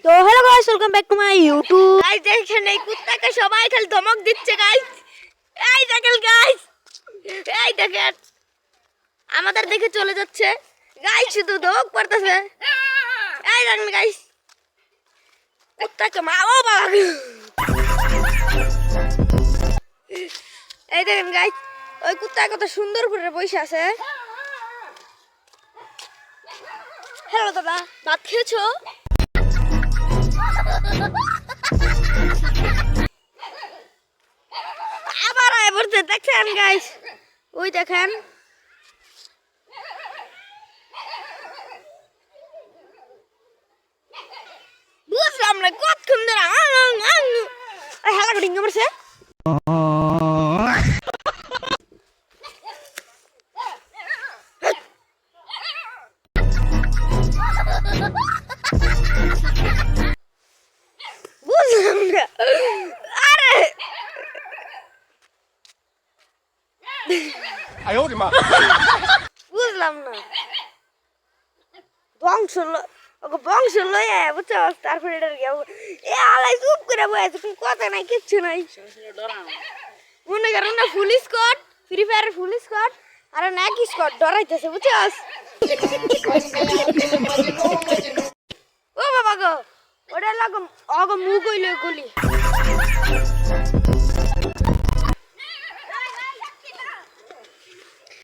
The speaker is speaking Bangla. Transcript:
তো hello guys, welcome back to my YouTube. Guys দেখেন এই কুত্তাকে সবাই খালি ধমক দিচ্ছে গাইস। এই দেখেন গাইস, এই দেখেন আমাদের দেখে চলে যাচ্ছে গাইস, শুধু ধমক পড়তেছে। এই দেখেন গাইস কুত্তাকে মারো বাবা। এই দেখেন গাইস ওই কুত্তা কত সুন্দর করে বসে আছে। হ্যালো দাদা, ভাত খেয়েছো? আবার আয় পড়ছে, দেখছেন গাইস, ওই দেখেন বুঝলাম না কতক্ষণ ধরে হেলা করে ডিঙ্গে পড়ছে। বুঝলাম না, আরে বুঝলাম না বংশ বংশ লয়ে বুঝছো, তারপরে এটার এ আলাই চুপ করে বসে, কোনো কথা নাই, কিচ্ছু নাই। মনে করো না ফুল স্কট, ফ্রি ফায়ারের ফুল স্কট আর নাকি স্কট ডরাইতেছে বুঝছস। ও বাবা গো, ওটা লাগো অগো মুখ হইলে গলি।